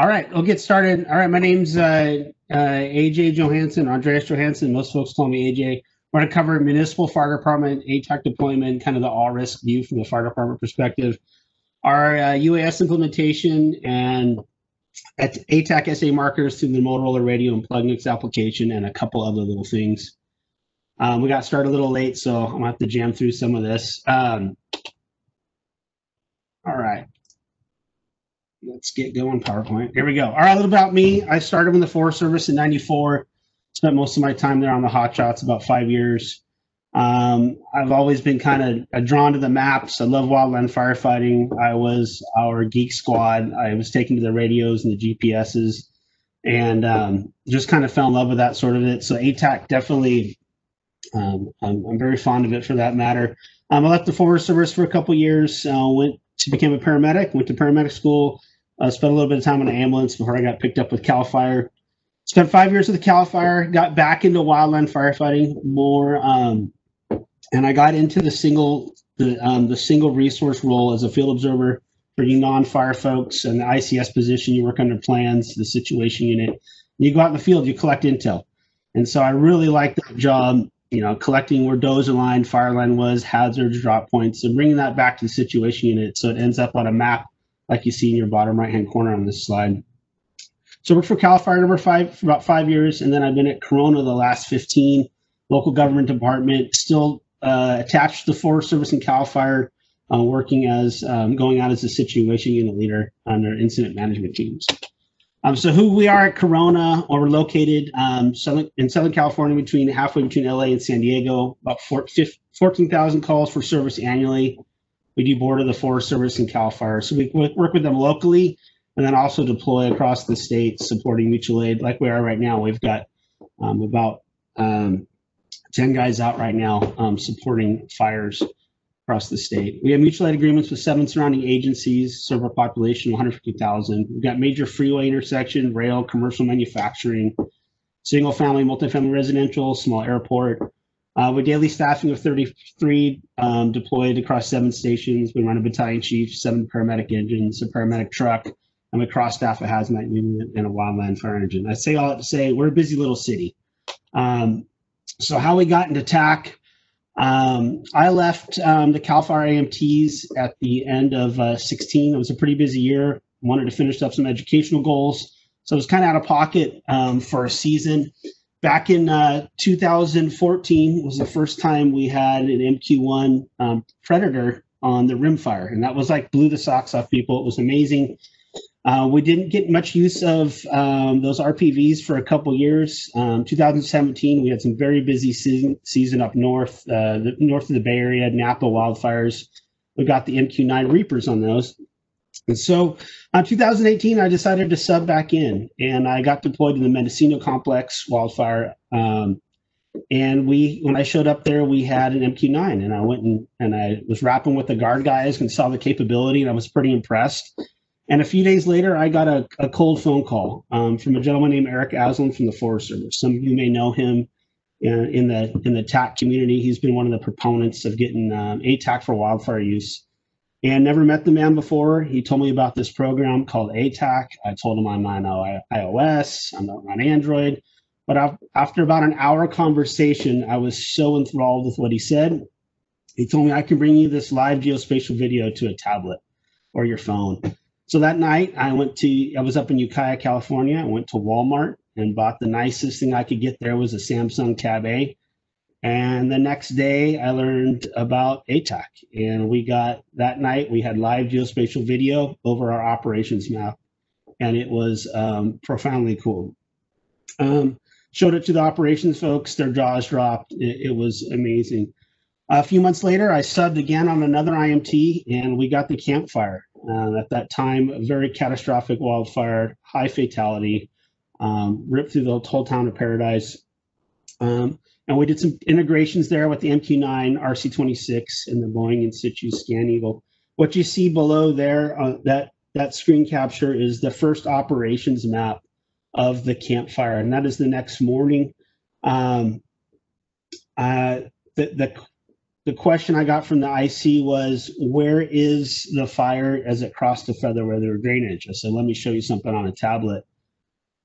All right, we'll get started. All right, my name's AJ Johansson, Andreas Johansson. Most folks call me AJ. We're going to cover municipal fire department, ATAK deployment, kind of the all-risk view from the fire department perspective, our UAS implementation, and at ATAK SA markers through the Motorola radio and Plugnix application, and a couple other little things. We got started a little late, so I'm going to have to jam through some of this. All right. Let's get going, PowerPoint. Here we go. All right, a little about me. I started in the Forest Service in '94. Spent most of my time there on the hot shots, about 5 years. I've always been kind of drawn to the maps. I love wildland firefighting. I was our geek squad. I was taken to the radios and the GPSs, and just kind of fell in love with that sort of it. So ATAK definitely, I'm very fond of it for that matter. I left the Forest Service for a couple years, went to become a paramedic, went to paramedic school. Spent a little bit of time on an ambulance before I got picked up with CAL FIRE. Spent 5 years with the CAL FIRE, got back into wildland firefighting more, and I got into the single resource role as a field observer for you non-fire folks. And the ICS position, you work under plans, the situation unit. You go out in the field, you collect intel. And so I really liked that job, you know, collecting where dozer line, fire line was, hazards, drop points, and bringing that back to the situation unit so it ends up on a map like you see in your bottom right-hand corner on this slide. So I worked for CAL FIRE for about 5 years, and then I've been at Corona the last 15, local government department, still attached to the Forest Service and CAL FIRE, working as, going out as a situation unit leader on their incident management teams. So who we are at Corona, or we're located in Southern California, halfway between LA and San Diego, about 14,000 calls for service annually. We do border the Forest Service and CAL FIRE. So we work with them locally and then also deploy across the state supporting mutual aid like we are right now. We've got about 10 guys out right now supporting fires across the state. We have mutual aid agreements with 7 surrounding agencies, serve a population of 150,000. We've got major freeway intersection, rail, commercial manufacturing, single family, multifamily residential, small airport. With daily staffing of 33 deployed across 7 stations. We run a battalion chief, 7 paramedic engines, a paramedic truck, and we cross staff a Haz-Mat unit and a wildland fire engine. I say all that to say we're a busy little city. So how we got into TAK, I left the CAL FIRE AMTs at the end of 16. It was a pretty busy year. Wanted to finish up some educational goals. So I was kind of out of pocket for a season. Back in 2014 was the first time we had an MQ-1 Predator on the rimfire, and that was like blew the socks off people. It was amazing. We didn't get much use of those RPVs for a couple years. 2017, we had some very busy season up north, north of the Bay Area, Napa wildfires. We got the MQ-9 Reapers on those. And so in 2018, I decided to sub back in, and I got deployed to the Mendocino Complex wildfire. And when I showed up there, we had an MQ-9, and I went and I was rapping with the guard guys and saw the capability, and I was pretty impressed. And a few days later, I got a cold phone call from a gentleman named Eric Aslan from the Forest Service. Some of you may know him in the TAK community. He's been one of the proponents of getting ATAK for wildfire use. And never met the man before. He told me about this program called ATAK. I told him I'm on iOS, I'm not on Android. But after about an hour conversation, I was so enthralled with what he said. He told me I can bring you this live geospatial video to a tablet or your phone. So that night, I was up in Ukiah, California. I went to Walmart and bought the nicest thing I could get there was a Samsung Tab A. And the next day I learned about ATAK, and that night we had live geospatial video over our operations map, and it was profoundly cool. Showed it to the operations folks, their jaws dropped. It was amazing. A few months later, I subbed again on another IMT, and we got the campfire. At that time, a very catastrophic wildfire, high fatality, ripped through the whole town of Paradise. And we did some integrations there with the MQ-9, RC-26, and the Boeing in situ Scan Eagle. What you see below there, that screen capture is the first operations map of the campfire, and that is the next morning. The the question I got from the IC was, where is the fire as it crossed the feather weather drainage? I said, let me show you something on a tablet.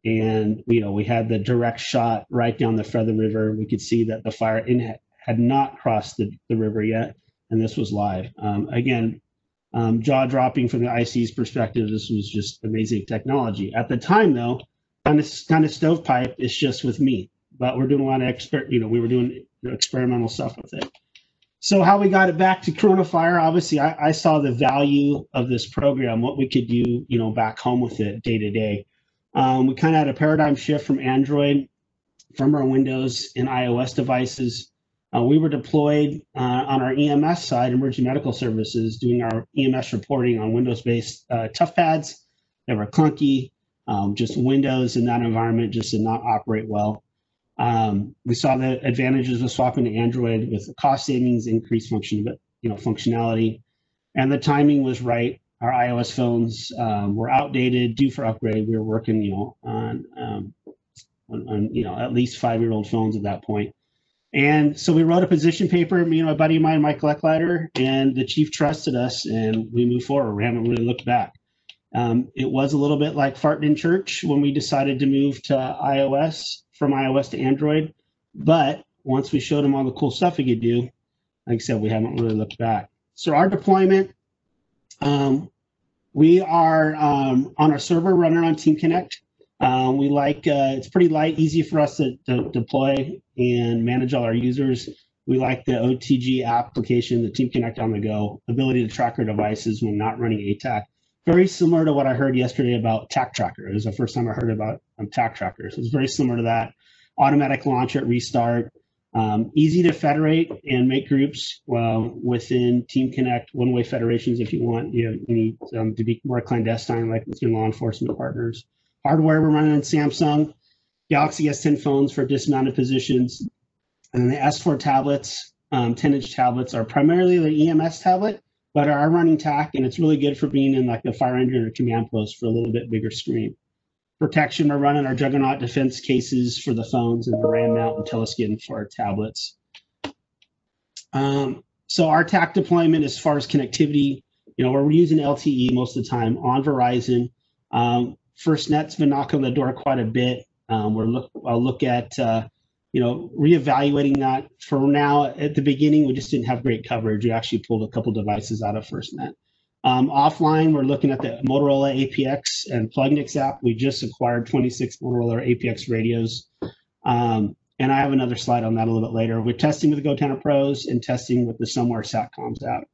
And, we had the direct shot right down the Feather River. We could see that the fire had not crossed the river yet, and this was live. Again, jaw dropping from the IC's perspective. This was just amazing technology. At the time, though, kind of stovepipe. It's just with me, but we're doing a lot of we were doing experimental stuff with it. So how we got it back to CoronaFire, obviously, I saw the value of this program, what we could do, back home with it day to day. We kind of had a paradigm shift from Android, from our Windows and iOS devices. We were deployed on our EMS side, Emergency Medical Services, doing our EMS reporting on Windows-based toughpads that were clunky. Just Windows in that environment just did not operate well. We saw the advantages of swapping to Android with cost savings, increased functionality, and the timing was right. Our iOS phones were outdated, due for upgrade. We were working, on at least 5-year-old phones at that point. And so we wrote a position paper, me and my buddy of mine, Mike Lecklider, and the chief trusted us, and we moved forward. We haven't really looked back. It was a little bit like farting in church when we decided to move to iOS, from iOS to Android. But once we showed them all the cool stuff we could do, like I said, we haven't really looked back. So our deployment, we are on our server running on Team Connect. We like, it's pretty light, easy for us to deploy and manage all our users. We like the OTG application, the Team Connect on the go, ability to track our devices when not running ATAK. Very similar to what I heard yesterday about TAK Tracker. It was the first time I heard about TAK Tracker. So it's very similar to that. Automatic launch at restart. Easy to federate and make groups within Team Connect, one-way federations if you want. You need to be more clandestine, like with your law enforcement partners. Hardware, we're running on Samsung Galaxy S10 phones for dismounted positions. And then the S4 tablets, 10-inch tablets, are primarily the EMS tablet, but are running TAK, and it's really good for being in like the fire engine or command post for a little bit bigger screen. Protection, we're running our Juggernaut defense cases for the phones and the RAM mount and teleskin for our tablets. So our TAK deployment, as far as connectivity, we're using LTE most of the time on Verizon. FirstNet's been knocking on the door quite a bit. I'll look at reevaluating that. For now, at the beginning, we just didn't have great coverage. We actually pulled a couple devices out of FirstNet. Offline, we're looking at the Motorola APX and Plugnix app. We just acquired 26 Motorola APX radios. And I have another slide on that a little bit later. We're testing with the GoTenna Pros and testing with the Somewhere Satcoms app.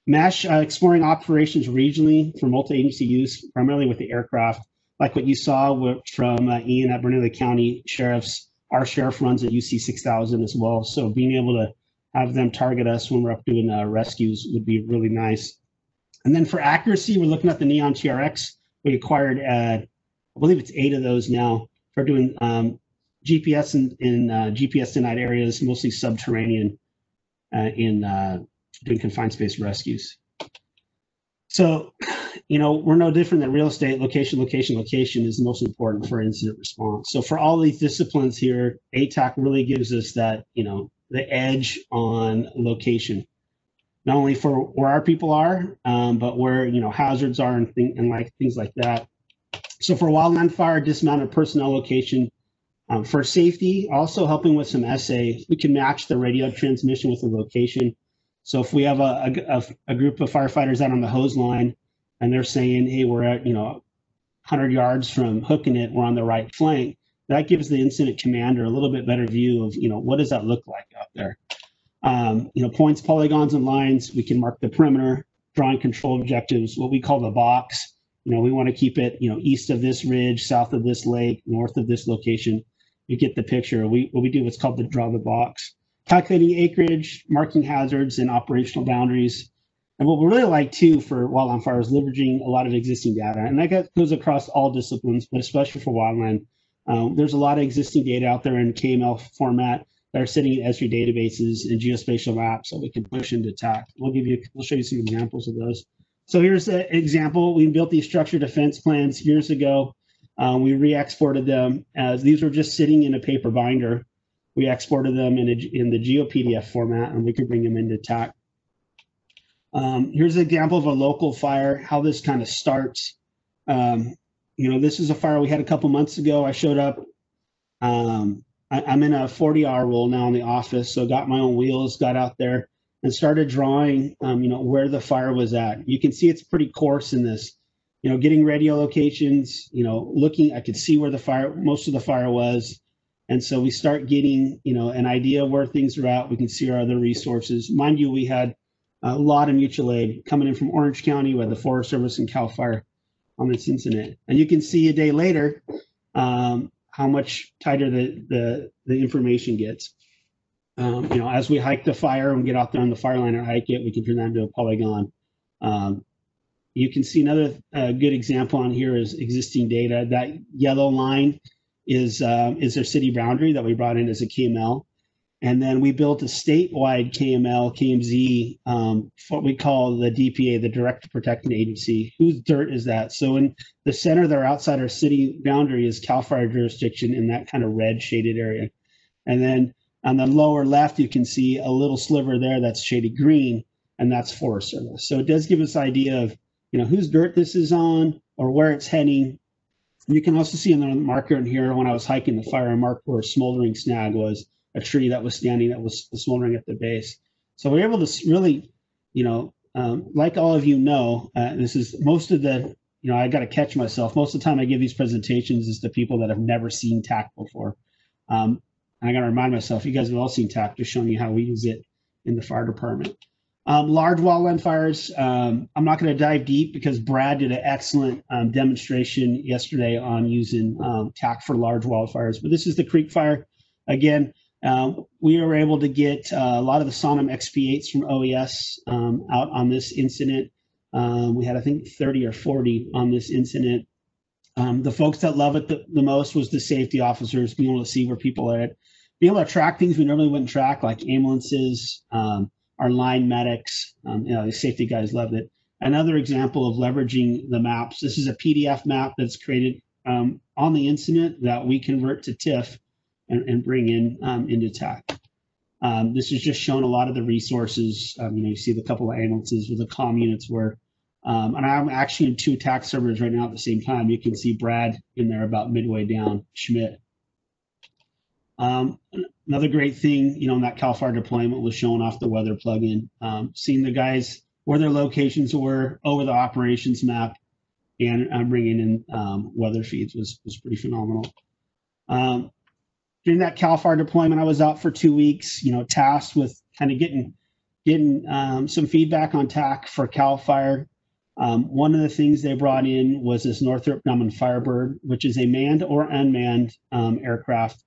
Mesh, exploring operations regionally for multi-agency use, primarily with the aircraft, like what you saw from Ian at Bernalillo County Sheriff's. Our sheriff runs at UC 6000 as well. So being able to have them target us when we're up doing rescues would be really nice. And then for accuracy, we're looking at the Neon TRX. We acquired, I believe it's 8 of those now for doing GPS in GPS denied areas, mostly subterranean in doing confined space rescues. So, we're no different than real estate. Location is the most important for incident response. So for all these disciplines here, ATAK really gives us that, the edge on location. Not only for where our people are, but where hazards are and things like that. So for wildland fire, dismounted personnel location. For safety, also helping with some SA, we can match the radio transmission with the location. So if we have a group of firefighters out on the hose line and they're saying, hey, we're at 100 yards from hooking it, we're on the right flank, that gives the incident commander a little bit better view of what does that look like out there. Points, polygons, and lines, we can mark the perimeter, drawing control objectives, what we call the box. We want to keep it, east of this ridge, south of this lake, north of this location. You get the picture. What we do what's called the draw the box. Calculating acreage, marking hazards, and operational boundaries. And what we really like, too, for wildland fire is leveraging a lot of existing data. And that goes across all disciplines, but especially for wildland. There's a lot of existing data out there in KML format that are sitting in S3 databases and geospatial maps that we can push into TAK. We'll show you some examples of those. So here's an example. We built these structured defense plans years ago. We re-exported them as these were just sitting in a paper binder. we exported them in the GeoPDF format, and we could bring them into TAK. Here's an example of a local fire, how this kind of starts. This is a fire we had a couple months ago. I showed up. I'm in a 40-hour role now in the office, so got my own wheels, got out there, and started drawing, where the fire was at. You can see it's pretty coarse in this. Getting radio locations, looking, I could see where most of the fire was. And so we start getting, an idea of where things are at. We can see our other resources. Mind you, we had a lot of mutual aid coming in from Orange County with the Forest Service and CAL FIRE on this incident. And you can see a day later how much tighter the information gets. As we hike the fire and get out there on the fire line and hike it, we can turn that into a polygon. You can see another good example on here is existing data. That yellow line is their city boundary that we brought in as a KML. And then we built a statewide KML, KMZ, what we call the DPA, the Direct Protecting Agency. Whose dirt is that? So in the center there outside our city boundary is CAL FIRE jurisdiction in that kind of red shaded area. And then on the lower left, you can see a little sliver there that's shaded green, and that's Forest Service. So it does give us an idea of whose dirt this is on or where it's heading. You can also see in the marker in here, when I was hiking the fire, I marked where a smoldering snag was, a tree that was standing that was smoldering at the base. So we're able to really, like all of this is most of the, I got to catch myself. Most of the time I give these presentations is to people that have never seen TAK before. And I got to remind myself, you guys have all seen TAK, just showing you how we use it in the fire department. Large wildland fires, I'm not going to dive deep because Brad did an excellent demonstration yesterday on using TAK for large wildfires. But this is the creek fire. Again, we were able to get a lot of the Sonam XP8s from OES out on this incident. We had, I think, 30 or 40 on this incident. The folks that love it the most was the safety officers, being able to see where people are at, being able to track things we normally wouldn't track, like ambulances, our line medics. The safety guys loved it. Another example of leveraging the maps. This is a PDF map that's created on the incident that we convert to TIFF and bring in into TAK. This is just showing a lot of the resources. You see the couple of ambulances where the comm units were. And I'm actually in 2 TAK servers right now at the same time. You can see Brad in there about midway down, Schmidt. Another great thing, in that CAL FIRE deployment was showing off the weather plugin, seeing the guys where their locations were over the operations map, and bringing in weather feeds was pretty phenomenal. During that CAL FIRE deployment, I was out for 2 weeks, tasked with kind of getting some feedback on TAK for CAL FIRE. One of the things they brought in was this Northrop Grumman Firebird, which is a manned or unmanned aircraft.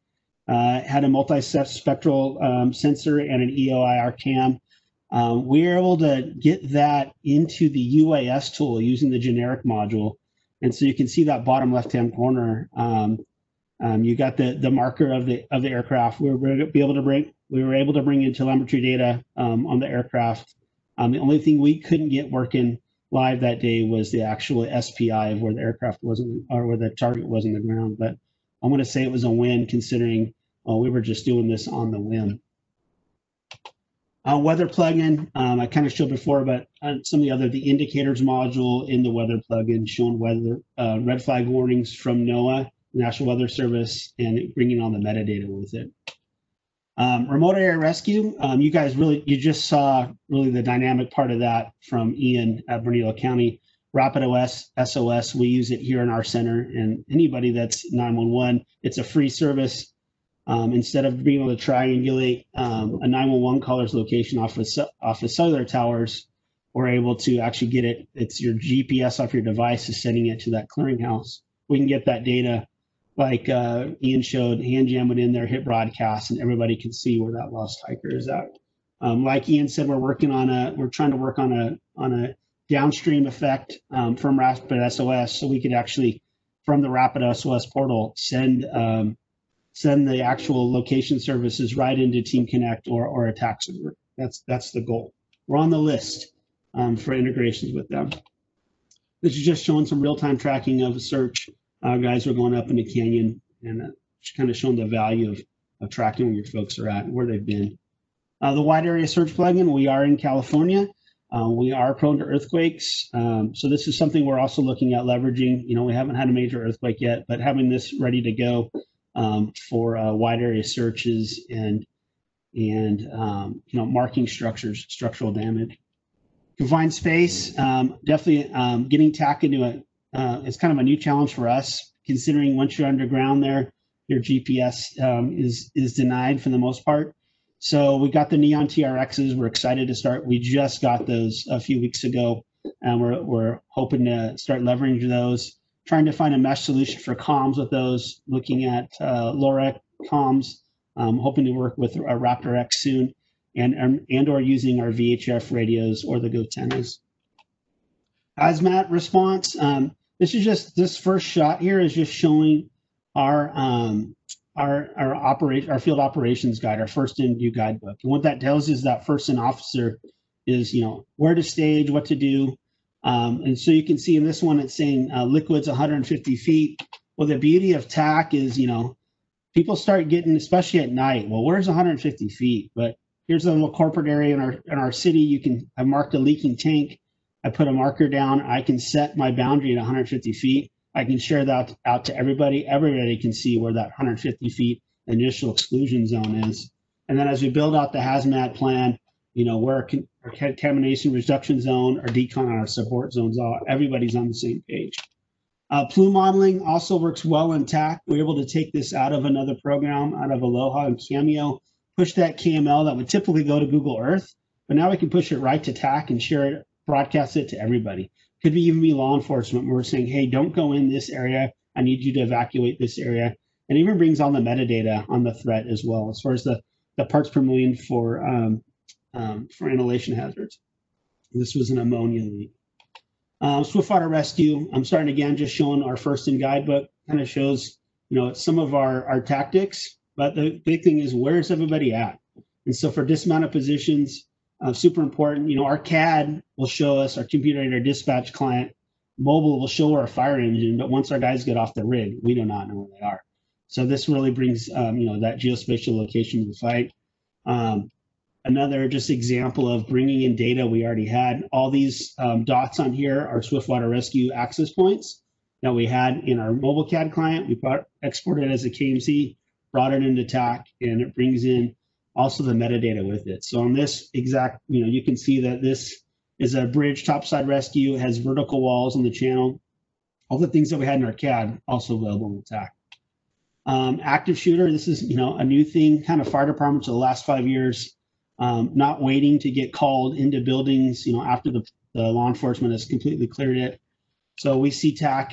Had a multi-spectral sensor and an EOIR cam. We were able to get that into the UAS tool using the generic module. And so you can see that bottom left-hand corner. You got the marker of the aircraft. We were able to bring in telemetry data on the aircraft. The only thing we couldn't get working live that day was the actual SPI of where the aircraft wasn't, or where the target was on the ground. But I'm going to say it was a win, considering we were just doing this on the whim. Weather plugin, I kind of showed before, but some of the indicators module in the weather plugin showing weather red flag warnings from NOAA, National Weather Service, and bringing on the metadata with it. Remote area rescue, you guys you just saw really the dynamic part of that from Ian at Bernalillo County. Rapid SOS, we use it here in our center, and anybody that's 911, it's a free service. Instead of being able to triangulate a 911 caller's location off of cellular towers, we're able to actually get it. It's your GPS off your device is sending it to that clearinghouse. We can get that data, like Ian showed, hand jam it in there, hit broadcast, and everybody can see where that lost hiker is at. Like Ian said, we're trying to work on a downstream effect from Rapid SOS, so we could actually, from the Rapid SOS portal, send the actual location services right into Team Connect or a TAK server. That's the goal. We're on the list for integrations with them. This is just showing some real-time tracking of a search. Guys were going up in the canyon, and kind of showing the value tracking where your folks are at and where they've been. The wide area search plugin, we are in California. We are prone to earthquakes. So this is something we're also looking at leveraging. We haven't had a major earthquake yet, but having this ready to go for wide area searches and marking structural damage. Confined space, definitely getting TAK into it. It's kind of a new challenge for us, considering once you're underground there, your GPS is denied for the most part. So we got the Neon TRXs. We're excited to start. We just got those a few weeks ago, and we're hoping to start leveraging those, trying to find a mesh solution for comms with those, looking at LoRa comms, hoping to work with a Raptor X soon, and or using our VHF radios or the GoTennas. Haz-Mat response. This first shot here is just showing our field operations guide, our first in view guidebook. And what that tells is that first in officer is where to stage, what to do. And so you can see in this one it's saying liquids 150 feet. Well, the beauty of TAK is people start getting, especially at night, well, where's 150 feet? But here's a little corporate area in our city. I marked a leaking tank. I put a marker down. I can set my boundary at 150 feet. I can share that out to everybody. Everybody can see where that 150 feet initial exclusion zone is. And then as we build out the Haz-Mat plan, where our contamination reduction zone, our decon, and our support zones are, everybody's on the same page. Plume modeling also works well in TAK. We're able to take this out of another program, out of Aloha and Cameo, push that KML that would typically go to Google Earth, but now we can push it right to TAK and share it, broadcast it to everybody. Could even be law enforcement where we're saying, hey, don't go in this area. I need you to evacuate this area. And it even brings all the metadata on the threat as well, as far as the parts per million for inhalation hazards. This was an ammonia leak. Swiftwater Rescue, I'm starting again, just showing our first in guidebook, kind of shows, some of our tactics, but the big thing is where's everybody at? And so for dismounted positions, super important, our CAD will show us, our computer-aided dispatch client, mobile will show our fire engine, but once our guys get off the rig, we do not know where they are. So this really brings, that geospatial location to the fight. Another just example of bringing in data we already had. All these dots on here are Swiftwater Rescue access points that we had in our mobile CAD client. We exported it as a KMC, brought it into TAK, and it brings in also the metadata with it. So on this exact, you can see that this is a bridge topside rescue, has vertical walls on the channel. All the things that we had in our CAD also available in TAK. Active shooter, this is a new thing, kind of fire departments of the last 5 years. Not waiting to get called into buildings, after the law enforcement has completely cleared it. So we see TAK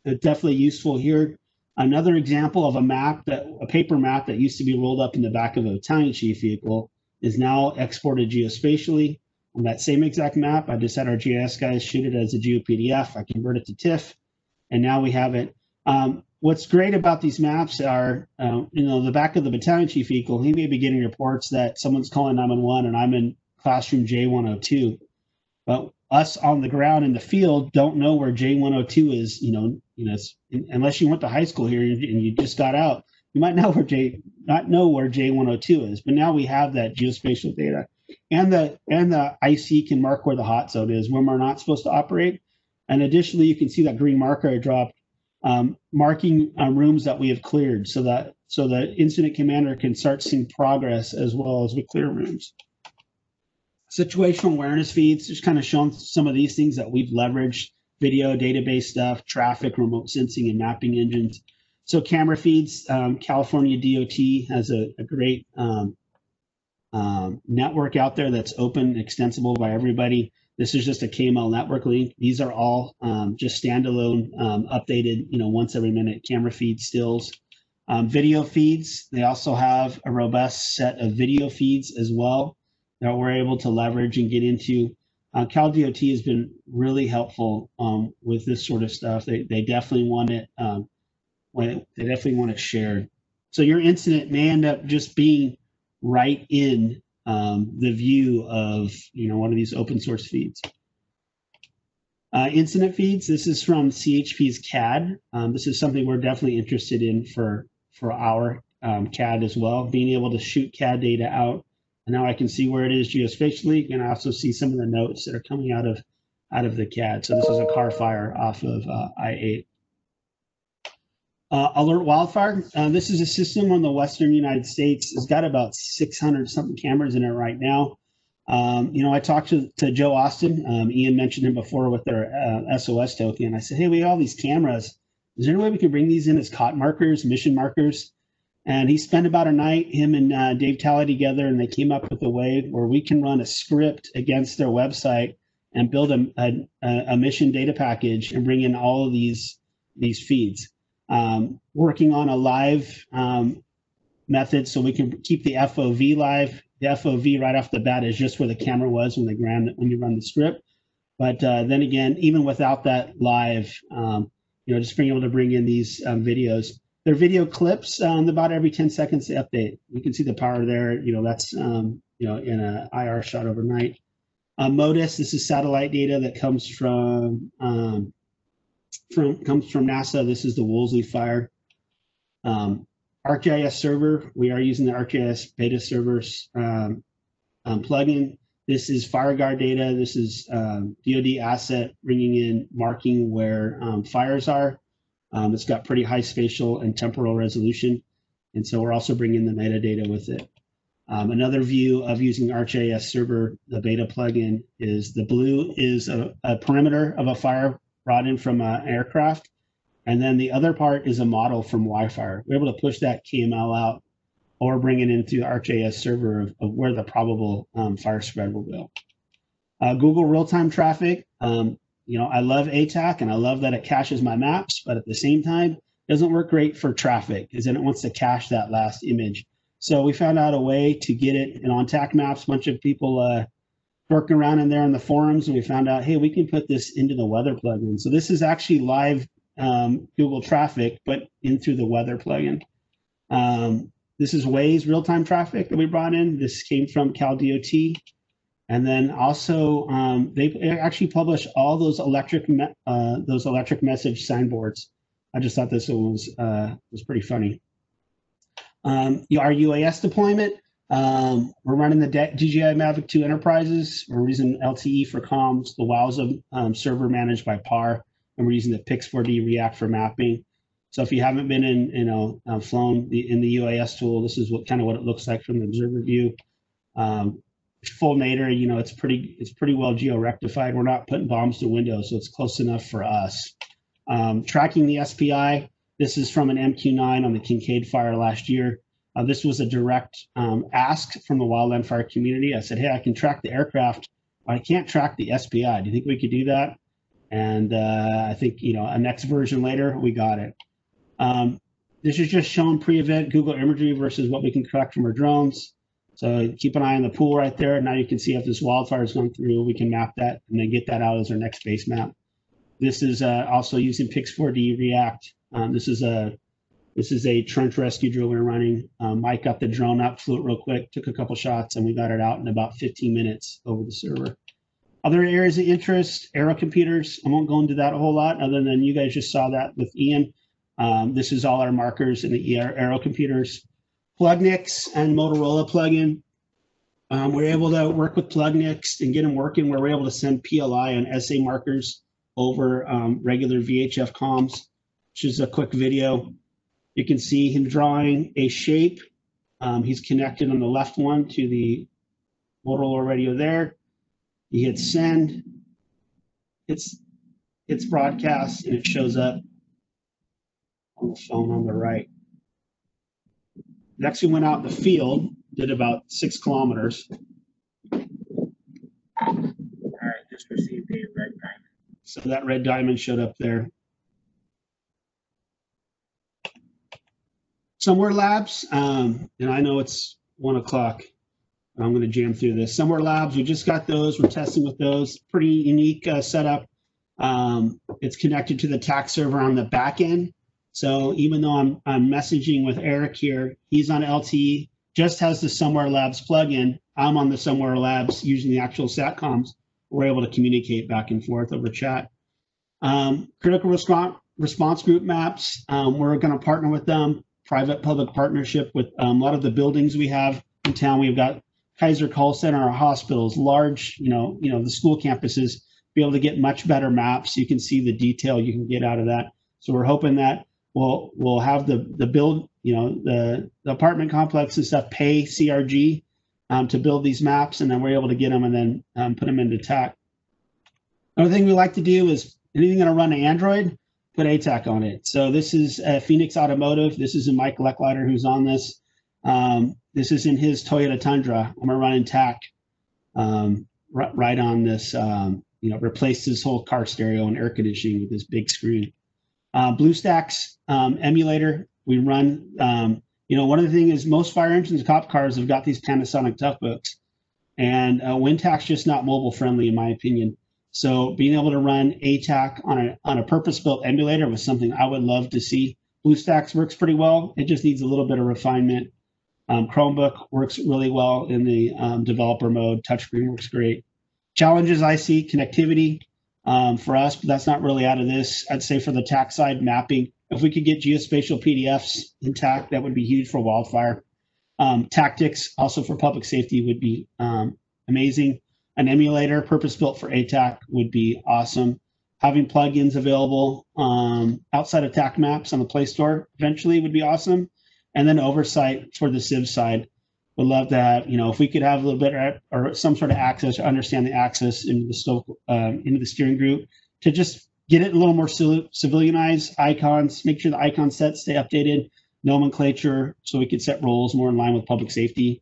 definitely useful here. Another example of a paper map that used to be rolled up in the back of a battalion chief vehicle is now exported geospatially. On that same exact map, I just had our GIS guys shoot it as a GeoPDF. I convert it to TIFF, and now we have it. What's great about these maps are, the back of the battalion chief vehicle, he may be getting reports that someone's calling 911 and I'm in classroom J102. But us on the ground in the field don't know where J102 is, unless you went to high school here and you just got out, you might know not know where J102 is. But now we have that geospatial data. And the IC can mark where the hot zone is, when we're not supposed to operate. And additionally, you can see that green marker I dropped, marking rooms that we have cleared, so the incident commander can start seeing progress as well as we clear rooms. Situational awareness feeds, just kind of showing some of these things that we've leveraged: video, database stuff, traffic, remote sensing, and mapping engines. So camera feeds, California DOT has a great network out there that's open, extensible by everybody. This is just a KML network link. These are all just standalone, updated, once every minute camera feed stills. Video feeds, they also have a robust set of video feeds as well that we're able to leverage and get into. Cal DOT has been really helpful with this sort of stuff. They definitely want it. They definitely want it shared. So your incident may end up just being right in the view of one of these open source feeds. Incident feeds. This is from CHP's CAD. This is something we're definitely interested in for our CAD as well, being able to shoot CAD data out. And now I can see where it is geospatially, and I also see some of the notes that are coming out of the CAD. So this is a car fire off of I-8. Alert Wildfire. This is a system on the western United States. It's got about 600 something cameras in it right now. I talked to Joe Austin. Ian mentioned him before with their SOS token. I said, hey, we have all these cameras. Is there any way we can bring these in as COT markers, mission markers? And he spent about a night, him and Dave Talley together, and they came up with a way where we can run a script against their website and build a mission data package and bring in all of these feeds. Working on a live method so we can keep the FOV live. The FOV right off the bat is just where the camera was when you run the script. But then again, even without that live, just being able to bring in these videos. They're video clips. About every 10 seconds they update. You can see the power there. That's in an IR shot overnight. MODIS. This is satellite data that comes from NASA. This is the WILDFIRE. ArcGIS server. We are using the ArcGIS beta servers plugin. This is FireGuard data. This is DoD asset bringing in marking where fires are. It's got pretty high spatial and temporal resolution. And so we're also bringing the metadata with it. Another view of using ArcGIS server, the beta plugin, is the blue is a perimeter of a fire brought in from an aircraft. And then the other part is a model from WiFIRE. We're able to push that KML out or bring it into the ArcGIS server of where the probable fire spread will go. Google real-time traffic. I love ATAK and I love that it caches my maps, but at the same time, it doesn't work great for traffic because then it wants to cache that last image. So we found out a way to get it on TAK maps. A bunch of people working around in there in the forums, and we found out, hey, we can put this into the weather plugin. So this is actually live Google traffic, but in through the weather plugin. This is Waze real-time traffic that we brought in. This came from Cal DOT. And then also they actually publish all those electric message signboards. I just thought this was pretty funny. Our UAS deployment. We're running the DJI Mavic 2 Enterprises. We're using LTE for comms, the Wowza server managed by PAR, and we're using the Pix4D React for mapping. So if you haven't been flown in the UAS tool, this is what it looks like from the observer view. Full nadir, it's pretty well geo-rectified. We're not putting bombs to windows, so it's close enough for us. Tracking the SPI. This is from an MQ-9 on the Kincaid fire last year. This was a direct ask from the Wildland fire community. I said, hey, I can track the aircraft, but I can't track the SPI. Do you think we could do that? And I think, a next version later, we got it. This is just showing pre-event Google Imagery versus what we can collect from our drones. So keep an eye on the pool right there. Now you can see if this wildfire is going through, we can map that and then get that out as our next base map. This is also using Pix4D React. This is a trench rescue drill we're running. Mike got the drone up, flew it real quick, took a couple shots, and we got it out in about 15 minutes over the server. Other areas of interest, aero computers. I won't go into that a whole lot other than you guys just saw that with Ian. This is all our markers in the aero computers. Plugnix and Motorola plugin. We're able to work with Plugnix and get them working where we're able to send PLI and SA markers over regular VHF comms, which is a quick video. You can see him drawing a shape. He's connected on the left one to the Motorola radio there. He hits send. It's broadcast and it shows up on the phone on the right. Next, we went out in the field, did about 6 kilometers. All right, just received a red diamond. So that red diamond showed up there. Somewhere Labs, and I know it's 1 o'clock. I'm going to jam through this. Somewhere Labs, we just got those. We're testing with those. Pretty unique setup. It's connected to the TAK server on the back end. So even though I'm messaging with Eric here, he's on LTE, just has the Somewhere Labs plugin. I'm on the Somewhere Labs using the actual SATCOMs. We're able to communicate back and forth over chat. Critical response group maps. We're going to partner with them. private-public partnership with a lot of the buildings we have in town. We've got Kaiser Call Center, our hospitals, large, the school campuses, be able to get much better maps. You can see the detail you can get out of that. So we're hoping that we'll have the build, the apartment complex and stuff pay CRG to build these maps, and then we're able to get them and then put them into TAK. Another thing we like to do is anything going to run Android, put ATAK on it. So this is Phoenix Automotive. This is Mike Lecklider who's on this. This is in his Toyota Tundra. I'm going to run in TAK right on this, replace his whole car stereo and air conditioning with this big screen. Bluestacks Emulator, we run, one of the things is most fire engines and cop cars have got these Panasonic Toughbooks, and WinTAK's just not mobile friendly in my opinion. So being able to run ATAK on a purpose-built emulator was something I would love to see. Bluestacks works pretty well. It just needs a little bit of refinement. Chromebook works really well in the developer mode. Touchscreen works great. Challenges I see, connectivity for us, but that's not really out of this. I'd say for the TAK side, mapping. If we could get geospatial PDFs in TAK, that would be huge for WILDFIRE. Tactics, also for public safety, would be amazing. An emulator purpose-built for ATAK would be awesome. Having plugins available outside of TAK Maps on the Play Store eventually would be awesome. And then oversight for the Civ side. Would love to have, if we could have a little bit or some sort of access or understand the access into the steering group to just get it a little more civilianized, icons, make sure the icon sets stay updated, nomenclature, so we could set roles more in line with public safety.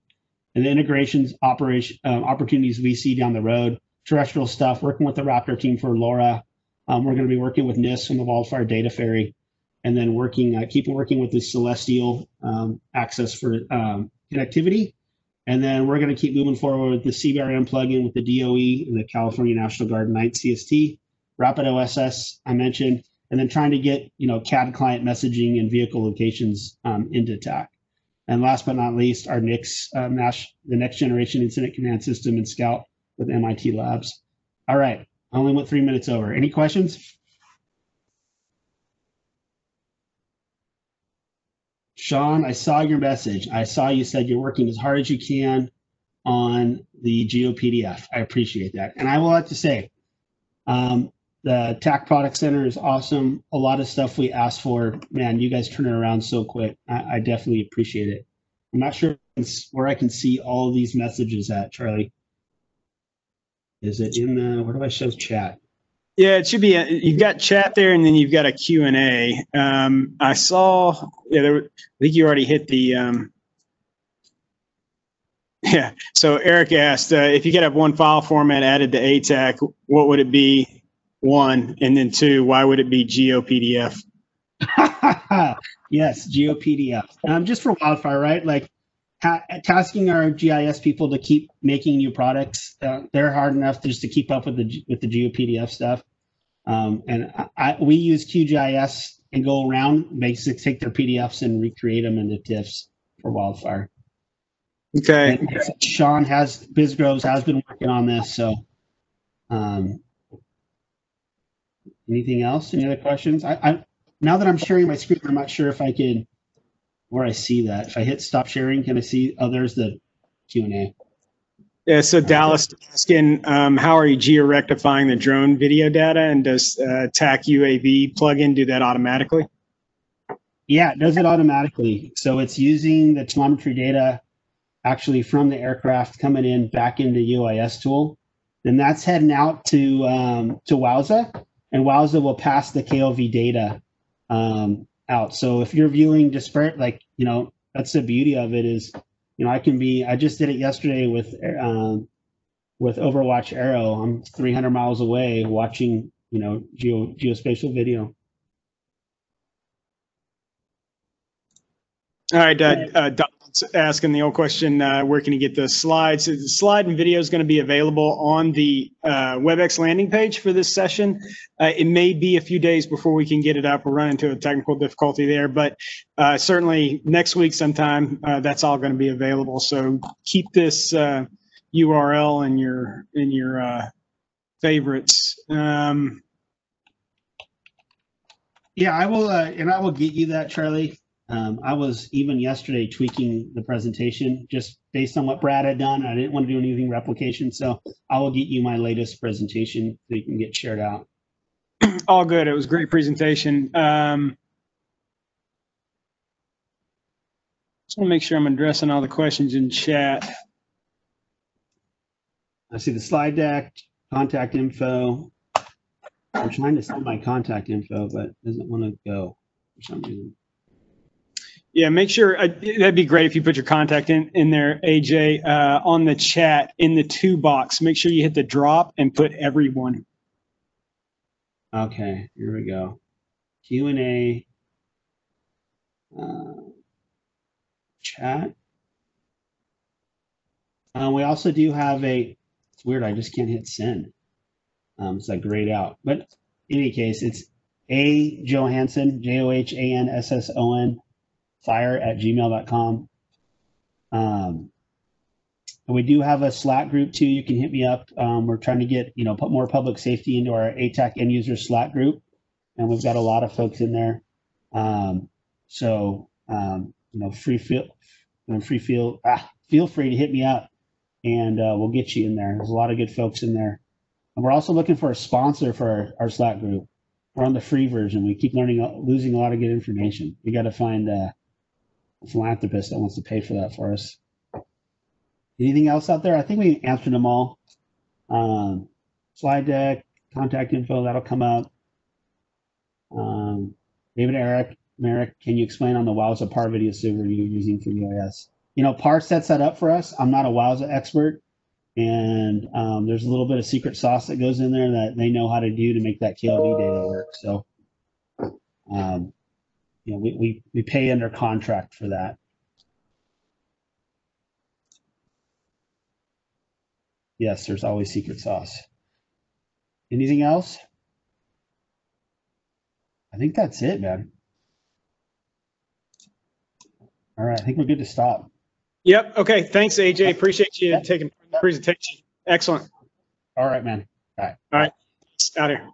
And the integrations, opportunities we see down the road, terrestrial stuff, working with the Raptor team for LoRa. We're going to be working with NIST and the WildFire Data Ferry, and then keep working with the Celestial access for connectivity. And then we're going to keep moving forward with the CBRM plugin with the DOE and the California National Guard 9th CST, Rapid OSS I mentioned, and then trying to get CAD client messaging and vehicle locations into TAK. And last but not least, our NICS, the Next Generation Incident Command System and Scout with MIT Labs. All right, I only went 3 minutes over. Any questions? Sean, I saw your message. I saw you said you're working as hard as you can on the GeoPDF. I appreciate that. And I will have to say, the TAK Product Center is awesome. A lot of stuff we asked for, man, you guys turn it around so quick. I definitely appreciate it. I'm not sure where I can see all of these messages at, Charlie. Is it in the, where do I show chat? Yeah, it should be, you've got chat there, and then you've got a Q&A. I saw, I think you already hit the, yeah. So Eric asked, if you could have one file format added to ATAK, what would it be? One, and then two, why would it be GeoPDF? Yes, GeoPDF. Just for WildFire, right? Like tasking our GIS people to keep making new products. They're hard enough just to keep up with the GeoPDF stuff. And we use QGIS and go around, basically take their PDFs and recreate them into TIFFs for WildFire. Okay. And Sean Bisgroves has been working on this, so. Anything else? Any other questions? Now that I'm sharing my screen, I'm not sure if I can, where I see that. If I hit stop sharing, can I see? Oh, there's the Q&A. Yeah, so Dallas asking, how are you geo-rectifying the drone video data, and does TAK UAV plugin do that automatically? Yeah, it does it automatically. So it's using the telemetry data actually from the aircraft coming in back into UAS tool. Then that's heading out to WowZa. And WowZa will pass the KOV data out. So if you're viewing disparate, that's the beauty of it is, I just did it yesterday with Overwatch Aero. I'm 300 miles away watching, geospatial video. All right, Don's asking the old question, where can you get the slides? The slide and video is going to be available on the WebEx landing page for this session. It may be a few days before we can get it up. We're running into a technical difficulty there, but certainly next week sometime, that's all going to be available. So keep this URL in your favorites. Yeah, I will, and I will get you that, Charlie. I was even yesterday tweaking the presentation just based on what Brad had done. I didn't want to do anything replication, so I will get you my latest presentation so you can get shared out. All good. It was a great presentation. Just want to make sure I'm addressing all the questions in chat. I see the slide deck, contact info. I'm trying to send my contact info, but it doesn't want to go for some reason. Yeah, make sure, that'd be great if you put your contact in there, AJ, on the chat in the to box. Make sure you hit the drop and put everyone. Okay, here we go. Q&A, chat. We also do have it's weird, I just can't hit send. It's like grayed out. But in any case, it's A Johansson, JOHANSSON, fire@gmail.com. And we do have a Slack group too. You can hit me up. We're trying to get, put more public safety into our ATAK end user Slack group. And we've got a lot of folks in there. Feel free to hit me up and we'll get you in there. There's a lot of good folks in there. And we're also looking for a sponsor for our Slack group. We're on the free version. We keep losing a lot of good information. We got to find a philanthropist that wants to pay for that for us. Anything else out there? I think we answered them all. Slide deck, contact info, that'll come up. David Merrick, can you explain on the Wowza PAR video server you're using for UAS? PAR sets that up for us. I'm not a Wowza expert. And there's a little bit of secret sauce that goes in there that they know how to do to make that KLV data work. So, we pay under contract for that. Yes, there's always secret sauce. Anything else? I think that's it, man. All right, I think we're good to stop. Yep. Okay. Thanks, AJ. Appreciate you taking the presentation. Excellent. All right, man. All right. All right. Out here.